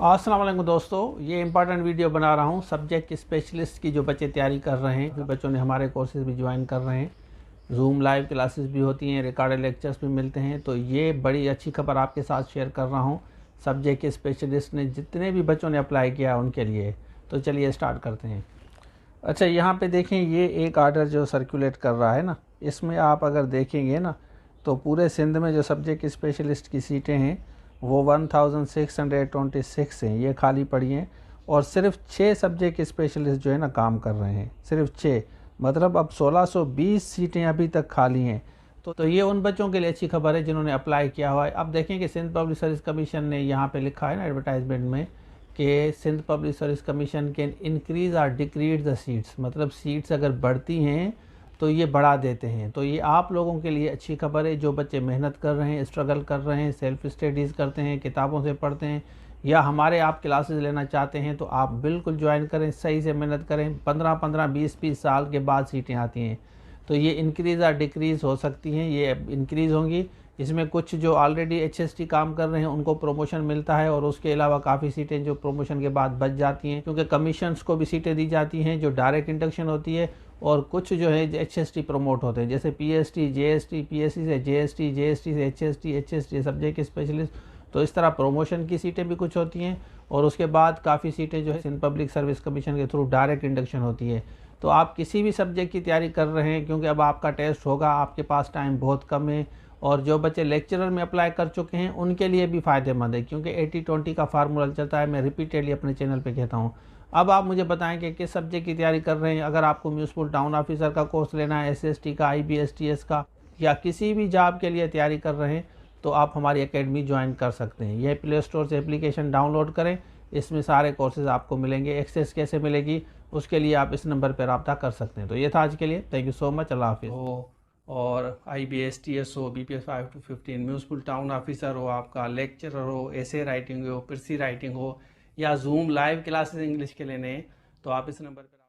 अस्सलाम वालेकुम दोस्तों, ये इंपॉर्टेंट वीडियो बना रहा हूँ सब्जेक्ट स्पेशलिस्ट की जो बच्चे तैयारी कर रहे हैं, जो बच्चों ने हमारे कोर्सेज भी ज्वाइन कर रहे हैं। जूम लाइव क्लासेस भी होती हैं, रिकॉर्डेड लेक्चर्स भी मिलते हैं। तो ये बड़ी अच्छी खबर आपके साथ शेयर कर रहा हूँ सब्जेक्ट स्पेशलिस्ट ने जितने भी बच्चों ने अप्लाई किया उनके लिए। तो चलिए स्टार्ट करते हैं। अच्छा, यहाँ पे देखें, ये एक आर्डर जो सर्कुलेट कर रहा है ना, इसमें आप अगर देखेंगे ना तो पूरे सिंध में जो सब्जेक्ट स्पेशलिस्ट की सीटें हैं वो 1626 हैं, ये खाली पड़ी हैं। और सिर्फ 6 सब्जेक्ट स्पेशलिस्ट जो है ना काम कर रहे हैं, सिर्फ 6। मतलब अब 1620 सीटें अभी तक खाली हैं। तो ये उन बच्चों के लिए अच्छी खबर है जिन्होंने अप्लाई किया हुआ है। अब देखें कि सिंध पब्लिक सर्विस कमीशन ने यहाँ पे लिखा है ना एडवर्टाइजमेंट में कि Sindh public service commission can increase और डिक्रीज द सीट्स, मतलब सीट्स अगर बढ़ती हैं तो ये बढ़ा देते हैं। तो ये आप लोगों के लिए अच्छी खबर है जो बच्चे मेहनत कर रहे हैं, स्ट्रगल कर रहे हैं, सेल्फ स्टडीज़ करते हैं, किताबों से पढ़ते हैं, या हमारे आप क्लासेस लेना चाहते हैं तो आप बिल्कुल ज्वाइन करें, सही से मेहनत करें। 15-15, 20-20 साल के बाद सीटें आती हैं, तो ये इंक्रीज़ और डिक्रीज़ हो सकती हैं। ये इंक्रीज़ होंगी, इसमें कुछ जो ऑलरेडी HST काम कर रहे हैं उनको प्रमोशन मिलता है, और उसके अलावा काफ़ी सीटें जो प्रमोशन के बाद बच जाती हैं, क्योंकि कमीशंस को भी सीटें दी जाती हैं जो डायरेक्ट इंडक्शन होती है, और कुछ जो है HST प्रमोट होते हैं, जैसे PST, JST, PSC से JST, JST से HST, HST सब्जेक्ट स्पेशलिस्ट। तो इस तरह प्रमोशन की सीटें भी कुछ होती हैं, और उसके बाद काफ़ी सीटें जो है सिंध पब्लिक सर्विस कमीशन के थ्रू डायरेक्ट इंडक्शन होती है। तो आप किसी भी सब्जेक्ट की तैयारी कर रहे हैं, क्योंकि अब आपका टेस्ट होगा, आपके पास टाइम बहुत कम है, और जो बच्चे लेक्चरर में अप्लाई कर चुके हैं उनके लिए भी फ़ायदेमंद है, क्योंकि 80-20 का फार्मूला चलता है, मैं रिपीटेडली अपने चैनल पे कहता हूँ। अब आप मुझे बताएं कि किस सब्जेक्ट की तैयारी कर रहे हैं। अगर आपको म्यूनसिपल टाउन ऑफिसर का कोर्स लेना है, SST का, IBSTS का, या किसी भी जॉब के लिए तैयारी कर रहे हैं, तो आप हमारी एकेडमी ज्वाइन कर सकते हैं। यह प्ले स्टोर से एप्लीकेशन डाउनलोड करें, इसमें सारे कोर्सेज आपको मिलेंगे। एक्सेस कैसे मिलेगी उसके लिए आप इस नंबर पर रब्ता कर सकते हैं। तो ये था आज के लिए, थैंक यू सो मच, अल्लाह हाफिज़। और IBSTS हो, BPS 5 to 15, municipal town officer हो, आपका लेक्चरर हो, एसे राइटिंग हो, प्रिसी राइटिंग हो, या जूम लाइव क्लासेस इंग्लिश के लेने हैं, तो आप इस नंबर पर